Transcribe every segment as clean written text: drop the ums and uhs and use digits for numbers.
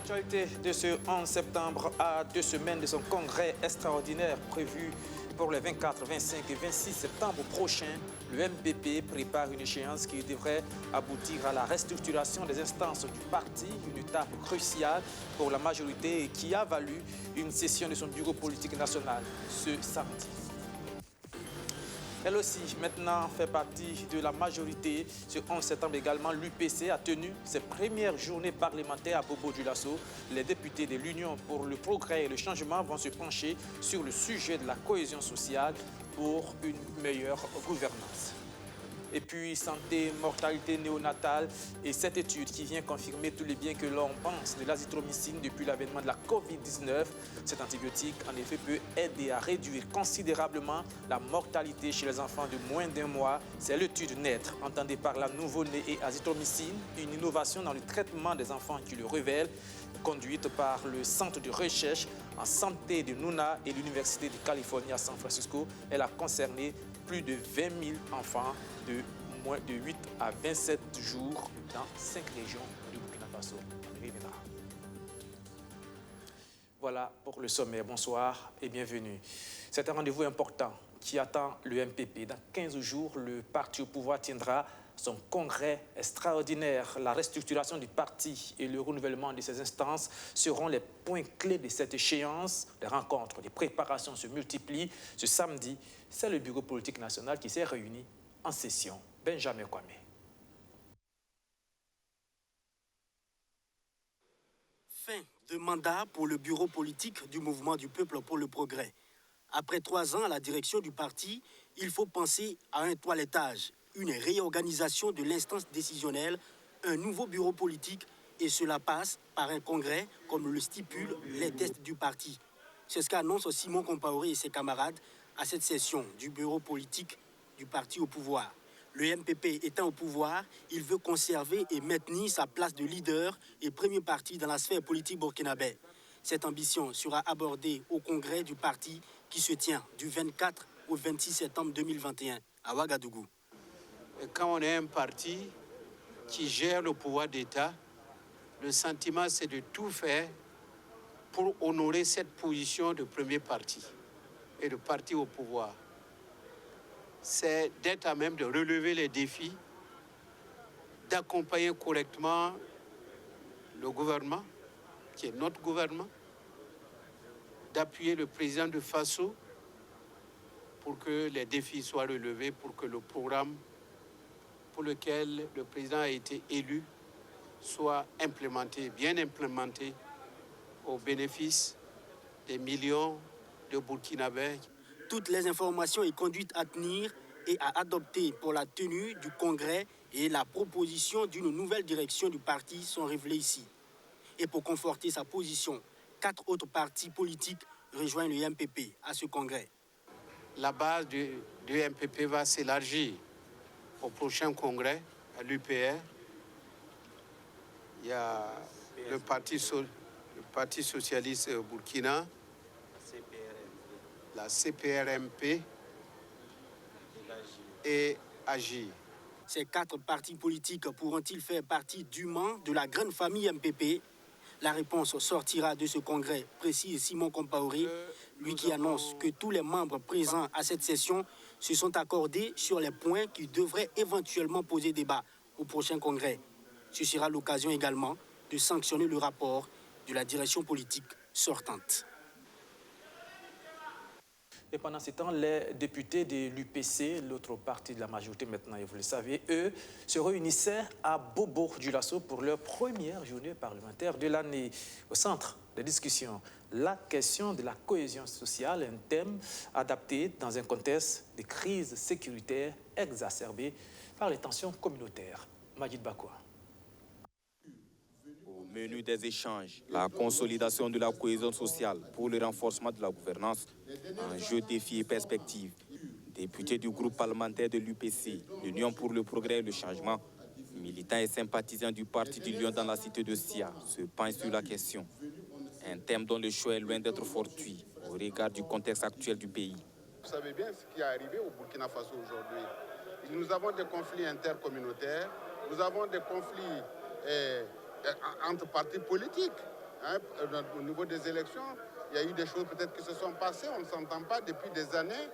l'actualité de ce 11 septembre, à 2 semaines de son congrès extraordinaire prévu pour les 24, 25 et 26 septembre prochains, le MPP prépare une échéance qui devrait aboutir à la restructuration des instances du parti, une étape cruciale pour la majorité et qui a valu une session de son bureau politique national ce samedi. Elle aussi, maintenant, fait partie de la majorité. Ce 11 septembre également, l'UPC a tenu ses premières journées parlementaires à Bobo-Dioulasso. Les députés de l'Union pour le progrès et le changement vont se pencher sur le sujet de la cohésion sociale pour une meilleure gouvernance. Et puis, santé, mortalité néonatale et cette étude qui vient confirmer tous les biens que l'on pense de l'azithromycine depuis l'avènement de la COVID-19. Cet antibiotique, en effet, peut aider à réduire considérablement la mortalité chez les enfants de moins d'1 mois. C'est l'étude Naître, entendue par la nouveau-né et azithromycine, une innovation dans le traitement des enfants qui le révèle, conduite par le Centre de recherche en santé de Nuna et l'Université de Californie à San Francisco. Elle a concerné plus de 20 000 enfants de moins de 8 à 27 jours dans 5 régions du Burkina Faso. Voilà pour le sommaire. Bonsoir et bienvenue. C'est un rendez-vous important qui attend le MPP. Dans 15 jours, le parti au pouvoir tiendra son congrès extraordinaire. La restructuration du parti et le renouvellement de ses instances seront les points clés de cette échéance. Les rencontres, les préparations se multiplient. Ce samedi, c'est le bureau politique national qui s'est réuni en session. Benjamin Kwame. Fin de mandat pour le bureau politique du Mouvement du Peuple pour le Progrès. Après 3 ans à la direction du parti, il faut penser à un toilettage, une réorganisation de l'instance décisionnelle, un nouveau bureau politique, et cela passe par un congrès, comme le stipulent les tests du parti. C'est ce qu'annoncent Simon Compaoré et ses camarades à cette session du bureau politique du parti au pouvoir. Le MPP étant au pouvoir, il veut conserver et maintenir sa place de leader et premier parti dans la sphère politique burkinabé. Cette ambition sera abordée au congrès du parti qui se tient du 24 au 26 septembre 2021 à Ouagadougou. Quand on est un parti qui gère le pouvoir d'État, le sentiment c'est de tout faire pour honorer cette position de premier parti et de parti au pouvoir. C'est d'être à même de relever les défis, d'accompagner correctement le gouvernement, qui est notre gouvernement, d'appuyer le président de Faso pour que les défis soient relevés, pour que le programme pour lequel le président a été élu soit implémenté, bien implémenté, au bénéfice des millions de Burkinabés. Toutes les informations et conduites à tenir et à adopter pour la tenue du congrès et la proposition d'une nouvelle direction du parti sont révélées ici. Et pour conforter sa position, 4 autres partis politiques rejoignent le MPP à ce congrès. La base du MPP va s'élargir au prochain congrès à l'UPR. Il y a le Parti socialiste Burkina, la CPRMP et AGI. Ces 4 partis politiques pourront-ils faire partie dûment de la grande famille MPP? La réponse sortira de ce congrès, précise Simon Compaoré, lui qui annonce que tous les membres présents à cette session se sont accordés sur les points qui devraient éventuellement poser débat au prochain congrès. Ce sera l'occasion également de sanctionner le rapport de la direction politique sortante. Et pendant ce temps, les députés de l'UPC, l'autre partie de la majorité maintenant, et vous le savez, eux, se réunissaient à Bobo-Dioulasso pour leur première journée parlementaire de l'année. Au centre des discussions, la question de la cohésion sociale, un thème adapté dans un contexte de crise sécuritaire exacerbée par les tensions communautaires. Majid Bakoua. Au menu des échanges, la consolidation de la cohésion sociale pour le renforcement de la gouvernance, enjeux, défis et perspectives. Députés du groupe parlementaire de l'UPC, l'Union pour le progrès et le changement, militants et sympathisants du Parti du Lion dans la cité de Sia, se penchent sur la question. Un thème dont le choix est loin d'être fortuit au regard du contexte actuel du pays. Vous savez bien ce qui est arrivé au Burkina Faso aujourd'hui. Nous avons des conflits intercommunautaires, nous avons des conflits entre partis politiques. Hein, au niveau des élections, il y a eu des choses peut-être qui se sont passées, on ne s'entend pas depuis des années.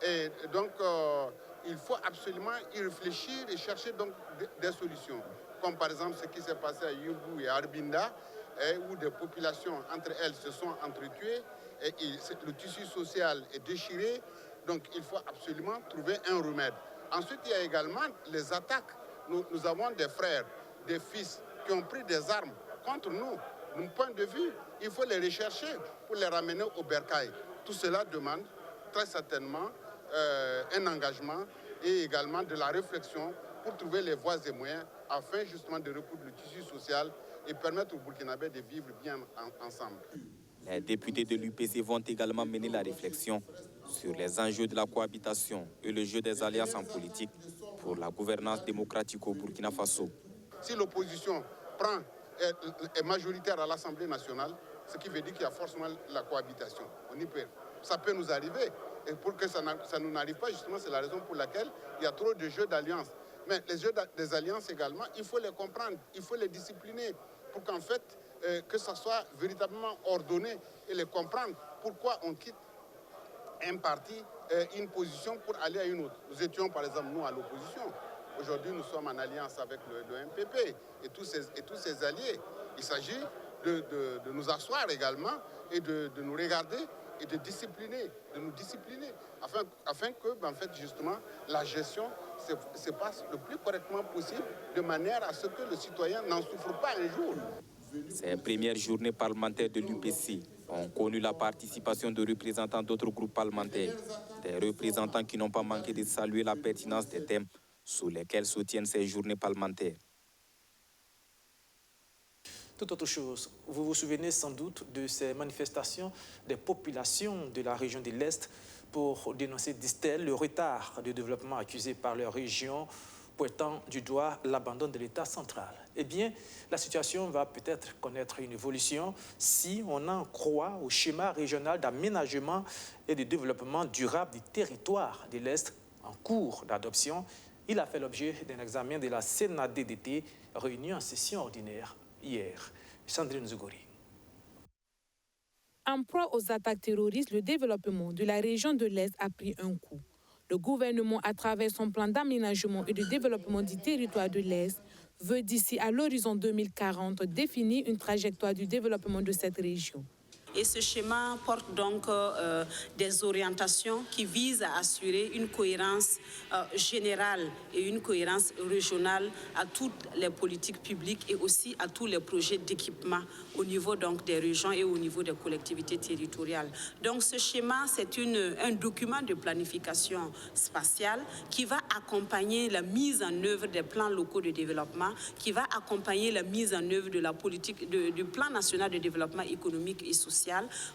Et donc, il faut absolument y réfléchir et chercher donc des solutions. Comme par exemple ce qui s'est passé à Yumbu et à Arbinda, où des populations entre elles se sont entretuées, et le tissu social est déchiré. Donc, il faut absolument trouver un remède. Ensuite, il y a également les attaques. Nous avons des frères, des fils qui ont pris des armes contre nous. De mon point de vue, il faut les rechercher pour les ramener au bercail. Tout cela demande très certainement un engagement et également de la réflexion pour trouver les voies et moyens afin justement de recoudre le tissu social et permettre aux Burkinabés de vivre bien ensemble. Les députés de l'UPC vont également mener la réflexion sur les enjeux de la cohabitation et le jeu des alliances en politique pour la gouvernance démocratique au Burkina Faso. Si l'opposition est majoritaire à l'Assemblée nationale, ce qui veut dire qu'il y a forcément la cohabitation. Ça peut nous arriver. Et pour que ça ne nous arrive pas, justement, c'est la raison pour laquelle il y a trop de jeux d'alliance. Mais les jeux des alliances également, il faut les comprendre, il faut les discipliner pour qu'en fait, que ça soit véritablement ordonné et les comprendre. Pourquoi on quitte un parti, une position pour aller à une autre. Nous étions par exemple, nous, à l'opposition. Aujourd'hui, nous sommes en alliance avec le MPP et tous ses alliés. Il s'agit de nous asseoir également et de nous regarder et de nous discipliner, afin que, en fait, justement, la gestion se passe le plus correctement possible, de manière à ce que le citoyen n'en souffre pas un jour. Ces premières journées parlementaires de l'UPC ont connu la participation de représentants d'autres groupes parlementaires, des représentants qui n'ont pas manqué de saluer la pertinence des thèmes sous lesquels se tiennent ces journées parlementaires. Tout autre chose, vous vous souvenez sans doute de ces manifestations des populations de la région de l'Est pour dénoncer, disent-elles, le retard de développement accusé par leur région, pointant du doigt l'abandon de l'État central. Eh bien, la situation va peut-être connaître une évolution si on en croit au schéma régional d'aménagement et de développement durable du territoire de l'Est en cours d'adoption. Il a fait l'objet d'un examen de la CNADDT réunie en session ordinaire hier. Sandrine Zugori. En proie aux attaques terroristes, le développement de la région de l'Est a pris un coup. Le gouvernement, à travers son plan d'aménagement et de développement du territoire de l'Est, veut d'ici à l'horizon 2040 définir une trajectoire du développement de cette région. Et ce schéma porte donc des orientations qui visent à assurer une cohérence générale et une cohérence régionale à toutes les politiques publiques et aussi à tous les projets d'équipement au niveau donc des régions et au niveau des collectivités territoriales. Donc ce schéma, c'est un document de planification spatiale qui va accompagner la mise en œuvre des plans locaux de développement, qui va accompagner la mise en œuvre de la politique du plan national de développement économique et social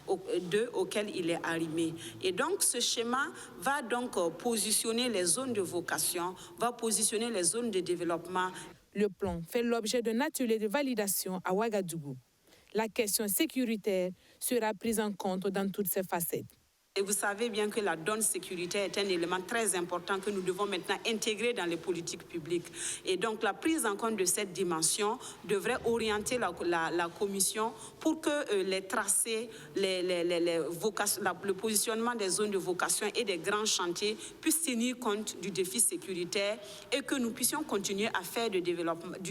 auquel il est arrimé. Et donc ce schéma va donc positionner les zones de vocation, va positionner les zones de développement. Le plan fait l'objet d'un atelier de validation à Ouagadougou. La question sécuritaire sera prise en compte dans toutes ses facettes. Et vous savez bien que la donne sécuritaire est un élément très important que nous devons maintenant intégrer dans les politiques publiques. Et donc la prise en compte de cette dimension devrait orienter la commission pour que les tracés, le positionnement des zones de vocation et des grands chantiers puissent tenir compte du défi sécuritaire et que nous puissions continuer à faire du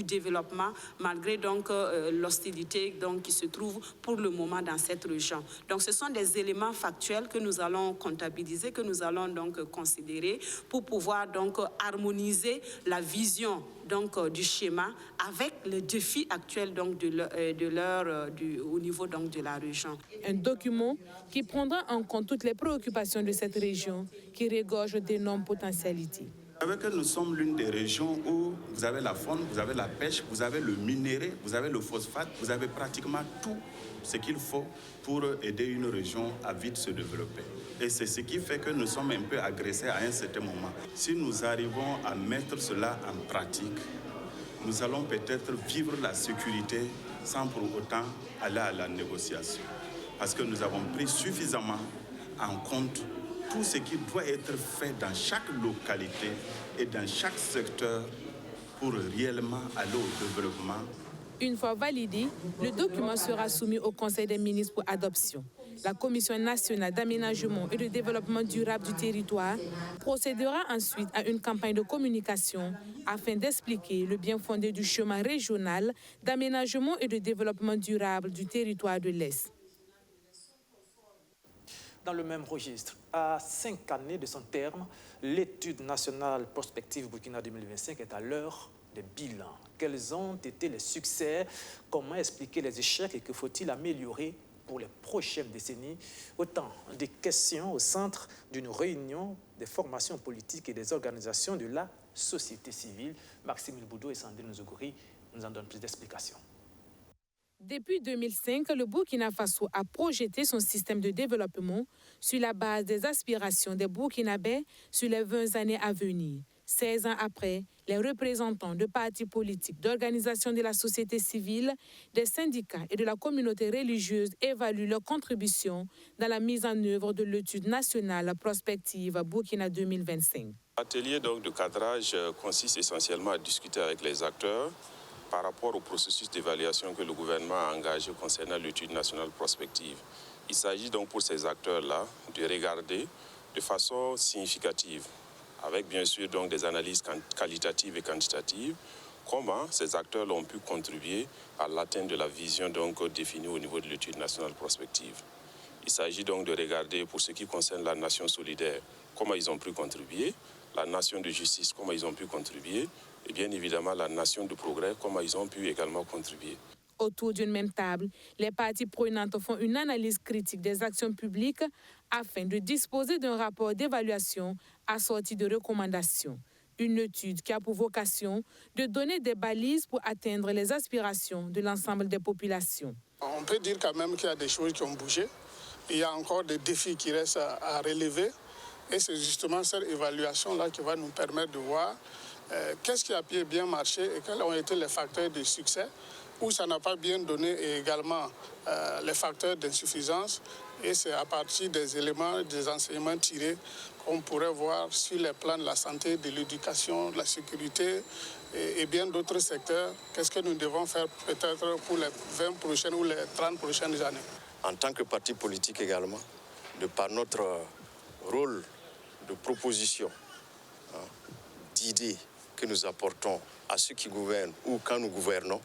développement malgré donc l'hostilité qui se trouve pour le moment dans cette région. Donc ce sont des éléments factuels que nous allons comptabiliser, que nous allons donc considérer pour pouvoir donc harmoniser la vision donc du schéma avec les défis actuels donc au niveau donc de la région. Un document qui prendra en compte toutes les préoccupations de cette région qui regorge d'énormes potentialités. Vous savez que nous sommes l'une des régions où vous avez la faune, vous avez la pêche, vous avez le minerai, vous avez le phosphate, vous avez pratiquement tout ce qu'il faut pour aider une région à vite se développer. Et c'est ce qui fait que nous sommes un peu agressés à un certain moment. Si nous arrivons à mettre cela en pratique, nous allons peut-être vivre la sécurité sans pour autant aller à la négociation. Parce que nous avons pris suffisamment en compte tout ce qui doit être fait dans chaque localité et dans chaque secteur pour réellement aller au développement Une fois validé, le document sera soumis au Conseil des ministres pour adoption. La Commission nationale d'aménagement et de développement durable du territoire procédera ensuite à une campagne de communication afin d'expliquer le bien fondé du chemin régional d'aménagement et de développement durable du territoire de l'Est. Dans le même registre, à 5 années de son terme, l'étude nationale prospective Burkina 2025 est à l'heure des bilans. Quels ont été les succès? Comment expliquer les échecs et que faut-il améliorer pour les prochaines décennies? Autant de questions au centre d'une réunion des formations politiques et des organisations de la société civile. Maxime Boudou et Sandrine Zogori nous en donnent plus d'explications. Depuis 2005, le Burkina Faso a projeté son système de développement sur la base des aspirations des Burkinabés sur les 20 années à venir. 16 ans après, les représentants de partis politiques, d'organisations de la société civile, des syndicats et de la communauté religieuse évaluent leur contribution dans la mise en œuvre de l'étude nationale prospective Burkina 2025. L'atelier de cadrage consiste essentiellement à discuter avec les acteurs par rapport au processus d'évaluation que le gouvernement a engagé concernant l'étude nationale prospective. Il s'agit donc pour ces acteurs-là de regarder de façon significative, avec bien sûr donc des analyses qualitatives et quantitatives, comment ces acteurs ont pu contribuer à l'atteinte de la vision donc définie au niveau de l'étude nationale prospective. Il s'agit donc de regarder pour ce qui concerne la nation solidaire, comment ils ont pu contribuer, la nation de justice, comment ils ont pu contribuer, et bien évidemment la nation de progrès, comment ils ont pu également contribuer. Autour d'une même table, les parties prenantes font une analyse critique des actions publiques afin de disposer d'un rapport d'évaluation assorti de recommandations. Une étude qui a pour vocation de donner des balises pour atteindre les aspirations de l'ensemble des populations. On peut dire quand même qu'il y a des choses qui ont bougé. Il y a encore des défis qui restent à relever. Et c'est justement cette évaluation-là qui va nous permettre de voir qu'est-ce qui a bien marché et quels ont été les facteurs de succès, où ça n'a pas bien donné, et également les facteurs d'insuffisance. Et c'est à partir des éléments, des enseignements tirés qu'on pourrait voir sur les plans de la santé, de l'éducation, de la sécurité et bien d'autres secteurs. Qu'est-ce que nous devons faire peut-être pour les 20 prochaines ou les 30 prochaines années. En tant que parti politique également, de par notre rôle de proposition, d'idées que nous apportons à ceux qui gouvernent ou quand nous gouvernons,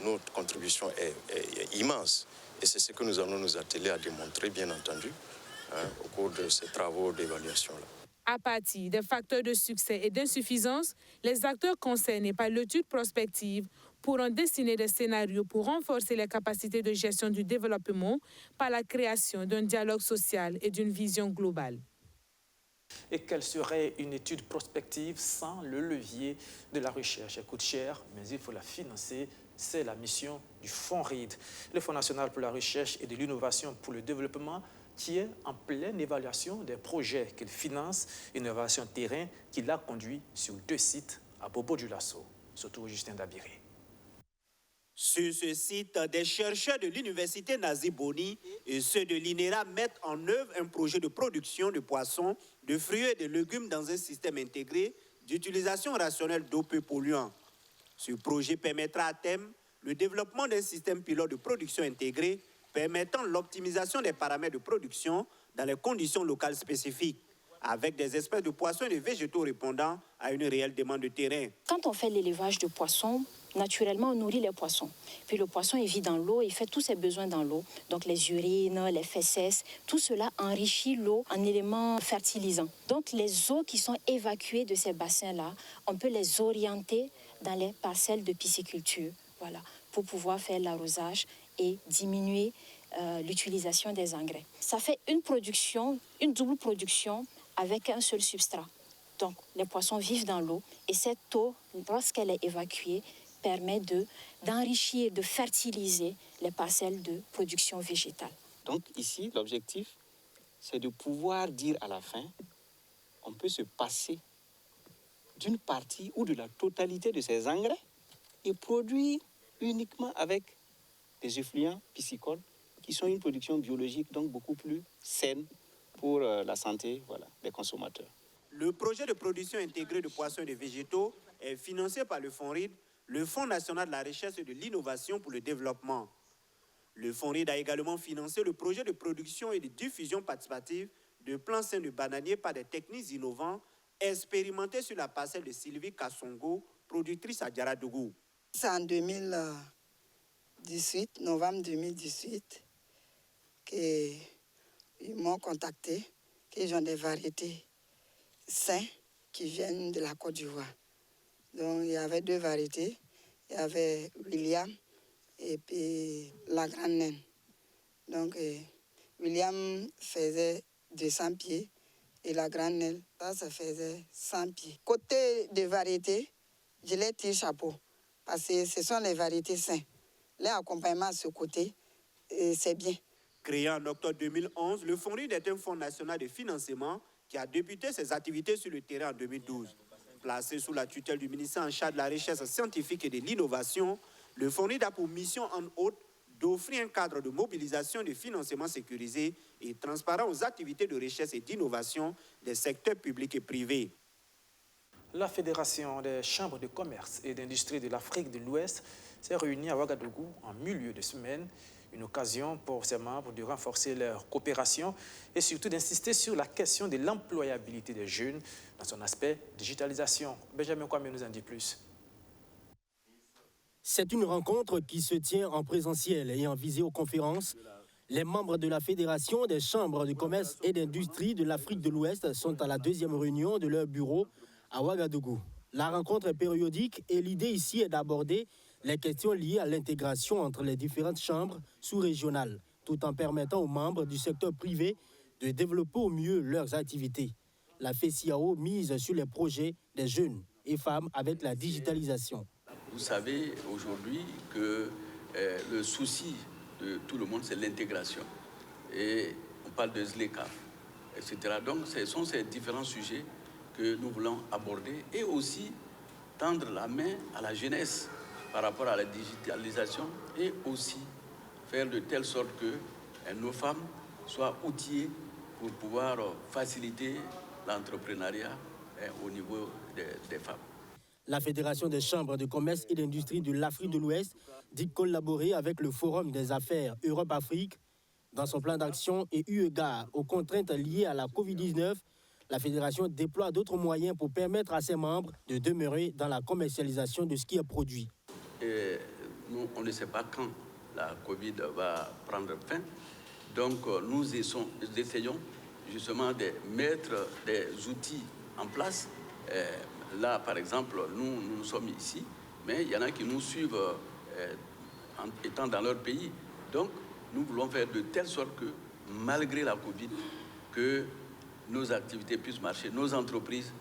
notre contribution est immense. Et c'est ce que nous allons nous atteler à démontrer, bien entendu, au cours de ces travaux d'évaluation-là. À partir des facteurs de succès et d'insuffisance, les acteurs concernés par l'étude prospective pourront dessiner des scénarios pour renforcer les capacités de gestion du développement par la création d'un dialogue social et d'une vision globale. Et quelle serait une étude prospective sans le levier de la recherche? Elle coûte cher, mais il faut la financer. C'est la mission du Fonds RID, le Fonds national pour la recherche et de l'innovation pour le développement, qui est en pleine évaluation des projets qu'il finance, une évaluation terrain qui l'a conduit sur 2 sites à Bobo-Dioulasso, surtout Justin Dabiré. Sur ce site, des chercheurs de l'université Nazi Boni et ceux de l'INERA mettent en œuvre un projet de production de poissons, de fruits et de légumes dans un système intégré d'utilisation rationnelle d'eau peu polluante. Ce projet permettra à terme le développement d'un système pilote de production intégré permettant l'optimisation des paramètres de production dans les conditions locales spécifiques, avec des espèces de poissons et de végétaux répondant à une réelle demande de terrain. Quand on fait l'élevage de poissons, naturellement, on nourrit les poissons. Puis le poisson, il vit dans l'eau, il fait tous ses besoins dans l'eau. Donc les urines, les fesses, tout cela enrichit l'eau en éléments fertilisants. Donc les eaux qui sont évacuées de ces bassins-là, on peut les orienter dans les parcelles de pisciculture, voilà, pour pouvoir faire l'arrosage et diminuer l'utilisation des engrais. Ça fait une production, une double production avec un seul substrat. Donc les poissons vivent dans l'eau et cette eau, lorsqu'elle est évacuée, permet d'enrichir, de fertiliser les parcelles de production végétale. Donc ici, l'objectif, c'est de pouvoir dire à la fin, on peut se passer d'une partie ou de la totalité de ces engrais et produire uniquement avec des effluents piscicoles qui sont une production biologique, donc beaucoup plus saine pour la santé des consommateurs. Le projet de production intégrée de poissons et de végétaux est financé par le Fonds RID le Fonds national de la recherche et de l'innovation pour le développement. Le FONRID a également financé le projet de production et de diffusion participative de plants sains de bananiers par des techniques innovantes expérimentées sur la parcelle de Sylvie Kassongo, productrice à Diaradougou. C'est en 2018, novembre 2018, qu'ils m'ont contacté, qu'ils ont des variétés saines qui viennent de la Côte d'Ivoire. Donc il y avait 2 variétés, il y avait William et puis la grande naine. Donc William faisait 200 pieds et la grande naine, ça faisait 100 pieds. Côté des variétés, je les tire chapeau parce que ce sont les variétés saines. L'accompagnement à ce côté, c'est bien. Créé en octobre 2011, le FONRID est un fonds national de financement qui a débuté ses activités sur le terrain en 2012. Placé sous la tutelle du ministère en charge de la recherche scientifique et de l'innovation, le FONRID a pour mission en haute d'offrir un cadre de mobilisation et de financement sécurisé et transparent aux activités de recherche et d'innovation des secteurs publics et privés. La Fédération des chambres de commerce et d'industrie de l'Afrique de l'Ouest s'est réunie à Ouagadougou en milieu de semaine. Une occasion pour ses membres de renforcer leur coopération et surtout d'insister sur la question de l'employabilité des jeunes dans son aspect digitalisation. Benjamin Kwame nous en dit plus. C'est une rencontre qui se tient en présentiel et en visioconférence. Les membres de la Fédération des chambres de commerce et d'industrie de l'Afrique de l'Ouest sont à la 2e réunion de leur bureau à Ouagadougou. La rencontre est périodique et l'idée ici est d'aborder les questions liées à l'intégration entre les différentes chambres sous-régionales, tout en permettant aux membres du secteur privé de développer au mieux leurs activités. La FECIAO mise sur les projets des jeunes et femmes avec la digitalisation. Vous savez aujourd'hui que le souci de tout le monde, c'est l'intégration. Et on parle de ZLECAf, etc. Donc ce sont ces différents sujets que nous voulons aborder et aussi tendre la main à la jeunesse par rapport à la digitalisation et aussi faire de telle sorte que nos femmes soient outillées pour pouvoir faciliter l'entrepreneuriat au niveau des femmes. La Fédération des chambres de commerce et d'industrie de l'Afrique de l'Ouest dit collaborer avec le Forum des affaires Europe-Afrique dans son plan d'action et eu égard aux contraintes liées à la Covid-19. La Fédération déploie d'autres moyens pour permettre à ses membres de demeurer dans la commercialisation de ce qui est produit. Et nous, on ne sait pas quand la Covid va prendre fin. Donc, nous essayons justement de mettre des outils en place. Là, par exemple, nous sommes ici, mais il y en a qui nous suivent en étant dans leur pays. Donc, nous voulons faire de telle sorte que, malgré la Covid, que nos activités puissent marcher, nos entreprises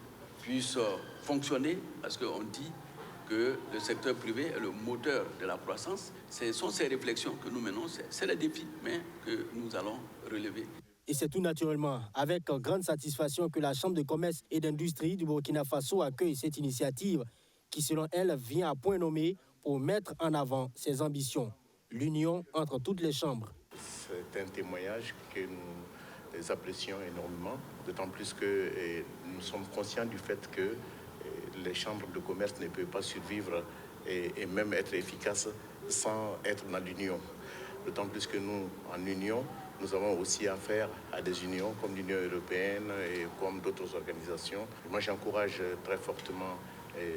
puissent fonctionner, parce qu'on dit que le secteur privé est le moteur de la croissance. Ce sont ces réflexions que nous menons, c'est les défis, mais que nous allons relever. Et c'est tout naturellement avec grande satisfaction que la Chambre de commerce et d'industrie du Burkina Faso accueille cette initiative qui, selon elle, vient à point nommé pour mettre en avant ses ambitions. L'union entre toutes les chambres. C'est un témoignage que nous apprécions énormément, d'autant plus que nous sommes conscients du fait que les chambres de commerce ne peuvent pas survivre et même être efficaces sans être dans l'union. D'autant plus que nous, en union, nous avons aussi affaire à des unions comme l'Union européenne et comme d'autres organisations. Moi, j'encourage très fortement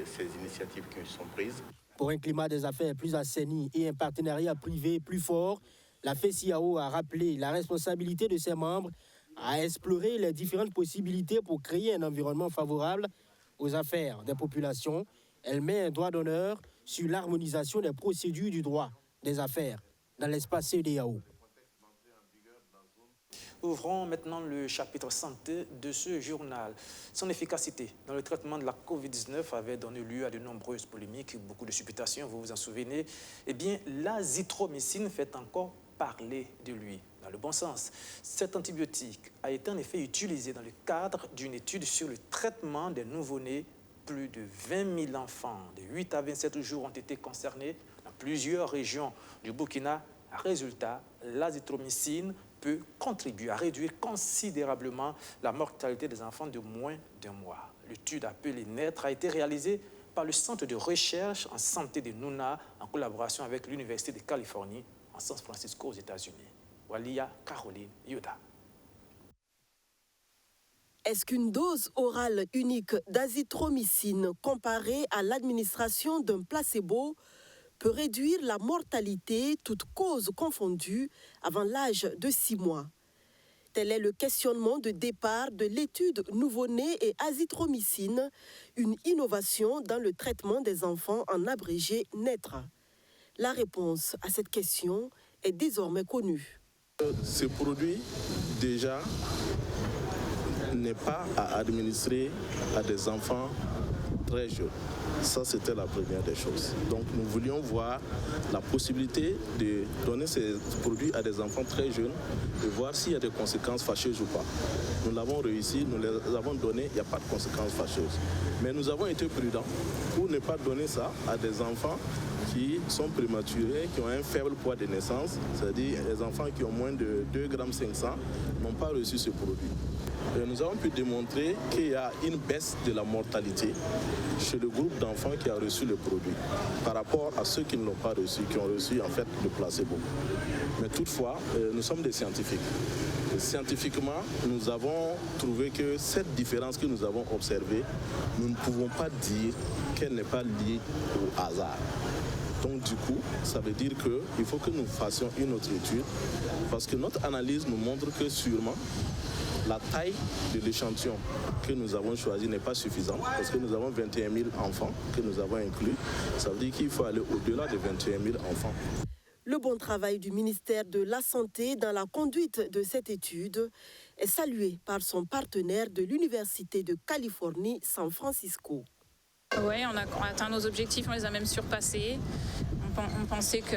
ces initiatives qui sont prises. Pour un climat des affaires plus assaini et un partenariat privé plus fort, la FECIAO a rappelé la responsabilité de ses membres à explorer les différentes possibilités pour créer un environnement favorable aux affaires des populations. Elle met un doigt d'honneur sur l'harmonisation des procédures du droit des affaires dans l'espace CEDEAO. Ouvrons maintenant le chapitre santé de ce journal. Son efficacité dans le traitement de la Covid-19 avait donné lieu à de nombreuses polémiques, beaucoup de supputations, vous vous en souvenez. Eh bien, l'azithromycine fait encore parler de lui, dans le bon sens. Cet antibiotique a été en effet utilisé dans le cadre d'une étude sur le traitement des nouveau-nés. Plus de 20 000 enfants de 8 à 27 jours ont été concernés dans plusieurs régions du Burkina. Résultat, l'azithromycine peut contribuer à réduire considérablement la mortalité des enfants de moins d'1 mois. L'étude appelée NAître a été réalisée par le Centre de recherche en santé de Nuna en collaboration avec l'Université de Californie en San Francisco aux États-Unis. Walia Caroline Yoda. Est-ce qu'une dose orale unique d'azithromycine comparée à l'administration d'un placebo peut réduire la mortalité, toutes causes confondues, avant l'âge de 6 mois? Tel est le questionnement de départ de l'étude nouveau-né et azithromycine, une innovation dans le traitement des enfants en abrégé naître. La réponse à cette question est désormais connue. Ce produit, déjà, n'est pas à administrer à des enfants très jeunes. Ça, c'était la première des choses. Donc, nous voulions voir la possibilité de donner ces produits à des enfants très jeunes et voir s'il y a des conséquences fâcheuses ou pas. Nous l'avons réussi, nous les avons donnés, il n'y a pas de conséquences fâcheuses. Mais nous avons été prudents pour ne pas donner ça à des enfants qui sont prématurés, qui ont un faible poids de naissance, c'est-à-dire les enfants qui ont moins de 2,5 g n'ont pas reçu ce produit. Et nous avons pu démontrer qu'il y a une baisse de la mortalité chez le groupe d'enfants qui a reçu le produit par rapport à ceux qui ne l'ont pas reçu, qui ont reçu en fait le placebo. Mais toutefois, nous sommes des scientifiques. Et scientifiquement, nous avons trouvé que cette différence que nous avons observée, nous ne pouvons pas dire qu'elle n'est pas liée au hasard. Donc du coup, ça veut dire qu'il faut que nous fassions une autre étude parce que notre analyse nous montre que sûrement la taille de l'échantillon que nous avons choisi n'est pas suffisante parce que nous avons 21 000 enfants que nous avons inclus. Ça veut dire qu'il faut aller au-delà de 21 000 enfants. Le bon travail du ministère de la Santé dans la conduite de cette étude est salué par son partenaire de l'Université de Californie, San Francisco. Oui, on a atteint nos objectifs, on les a même surpassés. On pensait que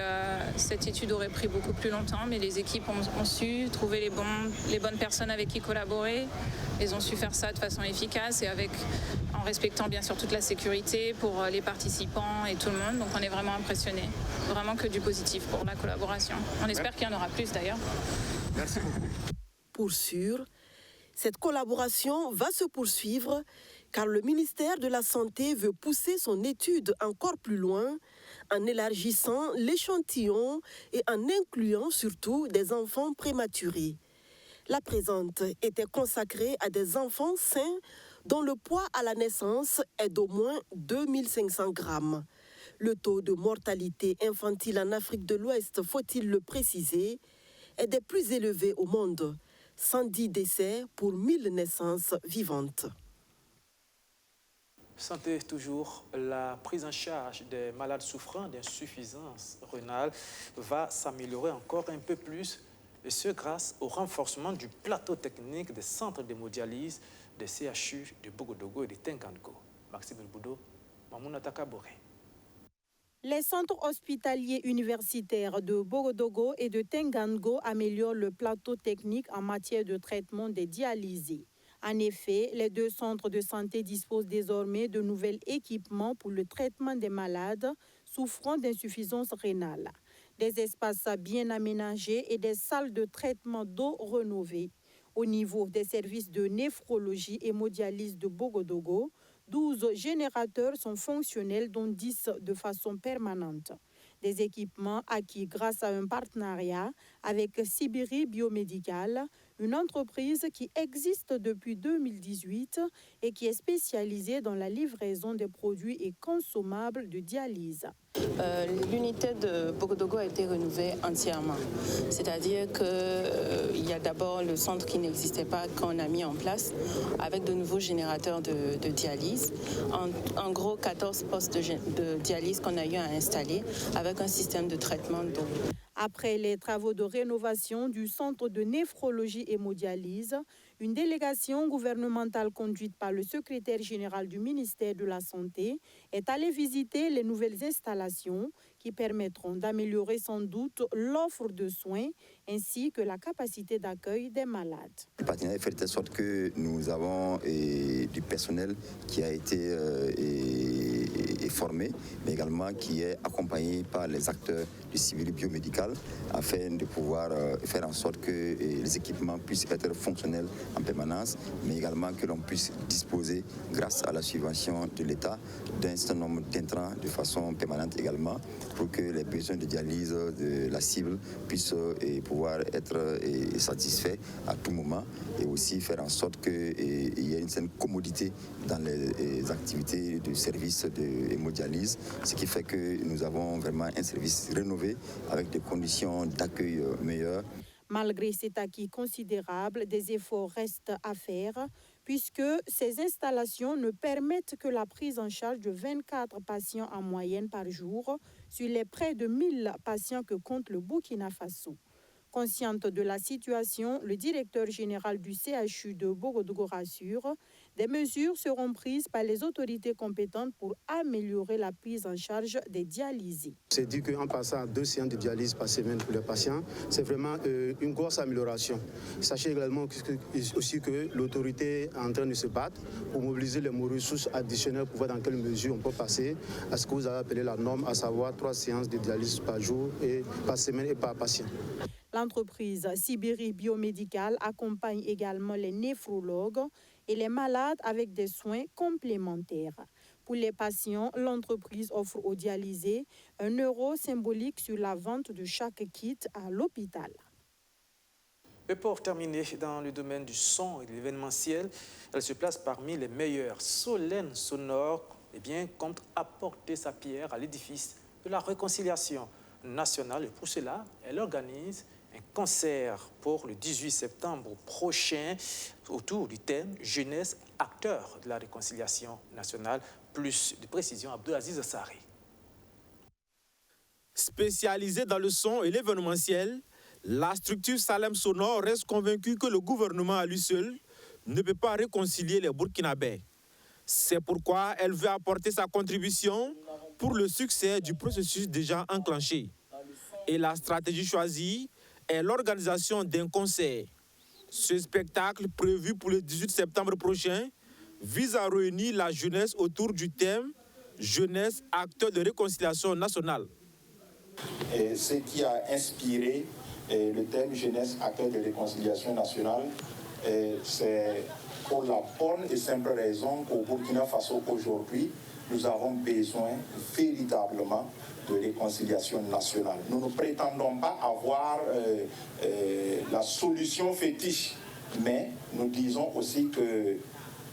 cette étude aurait pris beaucoup plus longtemps, mais les équipes ont su trouver les bonnes personnes avec qui collaborer. Ils ont su faire ça de façon efficace et en respectant bien sûr toute la sécurité pour les participants et tout le monde. Donc on est vraiment impressionnés. Vraiment que du positif pour la collaboration. On espère qu'il y en aura plus d'ailleurs. Merci beaucoup. Pour sûr, cette collaboration va se poursuivre car le ministère de la Santé veut pousser son étude encore plus loin en élargissant l'échantillon et en incluant surtout des enfants prématurés. La présente était consacrée à des enfants sains dont le poids à la naissance est d'au moins 2500 grammes. Le taux de mortalité infantile en Afrique de l'Ouest, faut-il le préciser, est des plus élevés au monde. 110 décès pour 1000 naissances vivantes. Santé toujours, la prise en charge des malades souffrant d'insuffisance rénale va s'améliorer encore un peu plus, et ce grâce au renforcement du plateau technique des centres d'hémodialyse des CHU de Bogodogo et de Tengango. Maxime Boudou, Mamouna Takabore. Les centres hospitaliers universitaires de Bogodogo et de Tengango améliorent le plateau technique en matière de traitement des dialysés. En effet, les deux centres de santé disposent désormais de nouveaux équipements pour le traitement des malades souffrant d'insuffisance rénale, des espaces bien aménagés et des salles de traitement d'eau rénovées. Au niveau des services de néphrologie et hémodialyse de Bogodogo, 12 générateurs sont fonctionnels, dont 10 de façon permanente. Des équipements acquis grâce à un partenariat avec Sibiri Biomédical, une entreprise qui existe depuis 2018 et qui est spécialisée dans la livraison des produits et consommables de dialyse. L'unité de Bogodogo a été rénovée entièrement. C'est-à-dire qu'il y a d'abord le centre qui n'existait pas qu'on a mis en place avec de nouveaux générateurs de dialyse. En gros, 14 postes de dialyse qu'on a eu à installer avec un système de traitement d'eau. Après les travaux de rénovation du centre de néphrologie et hémodialyse, une délégation gouvernementale conduite par le secrétaire général du ministère de la Santé est allée visiter les nouvelles installations qui permettront d'améliorer sans doute l'offre de soins ainsi que la capacité d'accueil des malades. Le partenariat fait de telle sorte que nous avons du personnel qui a été formé, mais également qui est accompagné par les acteurs du civil biomédical afin de pouvoir faire en sorte que les équipements puissent être fonctionnels en permanence, mais également que l'on puisse disposer, grâce à la subvention de l'État, d'un certain nombre d'intrants de façon permanente également, pour que les besoins de dialyse de la cible puissent pouvoir être satisfaits à tout moment, et aussi faire en sorte qu'il y ait une certaine commodité dans les activités de service de hémodialyse, ce qui fait que nous avons vraiment un service rénové avec des conditions d'accueil meilleures. Malgré cet acquis considérable, des efforts restent à faire puisque ces installations ne permettent que la prise en charge de 24 patients en moyenne par jour sur les près de 1000 patients que compte le Burkina Faso. Consciente de la situation, le directeur général du CHU de Borodougou rassure, des mesures seront prises par les autorités compétentes pour améliorer la prise en charge des dialysés. C'est dit qu'en passant à 2 séances de dialyse par semaine pour les patients, c'est vraiment une grosse amélioration. Sachez également aussi que l'autorité est en train de se battre pour mobiliser les ressources additionnelles pour voir dans quelle mesure on peut passer à ce que vous avez appelé la norme, à savoir 3 séances de dialyse par jour et par semaine et par patient. L'entreprise Sibérie Biomédicale accompagne également les néphrologues et les malades avec des soins complémentaires. Pour les patients, l'entreprise offre aux dialysés un euro symbolique sur la vente de chaque kit à l'hôpital. Et pour terminer, dans le domaine du son et de l'événementiel, elle se place parmi les meilleures. Solène Sonore compte apporter sa pierre à l'édifice de la réconciliation nationale. Et pour cela, elle organise un concert pour le 18 septembre prochain autour du thème « Jeunesse, acteur de la réconciliation nationale ». Plus de précisions, Abdelaziz Sarri. Spécialisée dans le son et l'événementiel, la structure Salem Sonore reste convaincue que le gouvernement à lui seul ne peut pas réconcilier les Burkinabés. C'est pourquoi elle veut apporter sa contribution pour le succès du processus déjà enclenché. Et la stratégie choisie est l'organisation d'un concert. Ce spectacle, prévu pour le 18 septembre prochain, vise à réunir la jeunesse autour du thème « Jeunesse, acteur de réconciliation nationale ». Ce qui a inspiré le thème « Jeunesse, acteur de réconciliation nationale », c'est pour la bonne et simple raison qu'au Burkina Faso aujourd'hui, nous avons besoin véritablement de réconciliation nationale. Nous ne prétendons pas avoir la solution fétiche, mais nous disons aussi que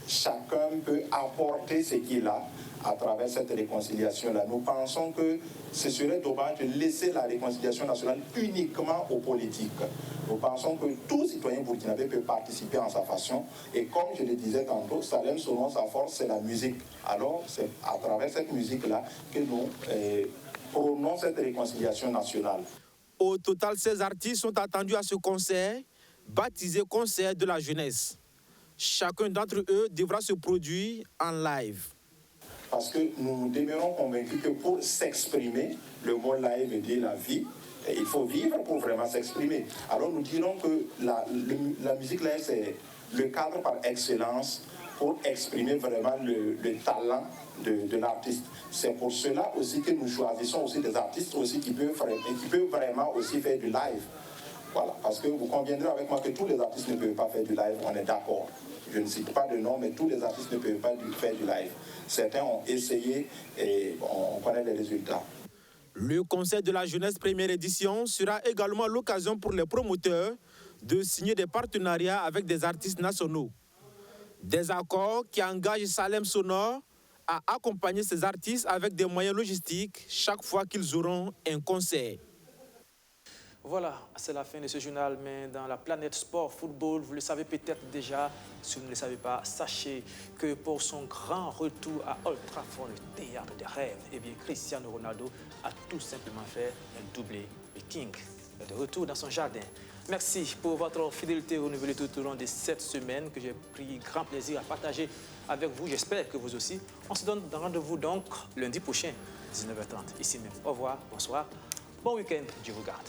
chacun peut apporter ce qu'il a à travers cette réconciliation-là. Nous pensons que ce serait dommage de laisser la réconciliation nationale uniquement aux politiques. Nous pensons que tout citoyen burkinabé peut participer en sa façon. Et comme je le disais tantôt, Salem Sonore, sa force, c'est la musique. Alors, c'est à travers cette musique-là que nous prônons cette réconciliation nationale. Au total, 16 artistes sont attendus à ce concert, baptisé Concert de la jeunesse. Chacun d'entre eux devra se produire en live. Parce que nous demeurons convaincus que pour s'exprimer, le mot live veut dire la vie, et il faut vivre pour vraiment s'exprimer. Alors nous dirons que la musique live, c'est le cadre par excellence pour exprimer vraiment le talent de l'artiste. C'est pour cela aussi que nous choisissons aussi des artistes aussi qui peuvent vraiment aussi faire du live. Voilà, parce que vous conviendrez avec moi que tous les artistes ne peuvent pas faire du live, on est d'accord. Je ne cite pas de nom, mais tous les artistes ne peuvent pas faire du live. Certains ont essayé et on connaît les résultats. Le Concert de la jeunesse première édition sera également l'occasion pour les promoteurs de signer des partenariats avec des artistes nationaux. Des accords qui engagent Salem Sonore à accompagner ces artistes avec des moyens logistiques chaque fois qu'ils auront un concert. Voilà, c'est la fin de ce journal, mais dans la planète sport, football, vous le savez peut-être déjà. Si vous ne le savez pas, sachez que pour son grand retour à Old Trafford, le théâtre des rêves, Cristiano Ronaldo a tout simplement fait un doublé. Le King est de retour dans son jardin. Merci pour votre fidélité renouvelée tout au long de cette semaine que j'ai pris grand plaisir à partager avec vous. J'espère que vous aussi. On se donne rendez-vous donc lundi prochain, 19h30, ici même. Au revoir, bonsoir, bon week-end, Dieu vous garde.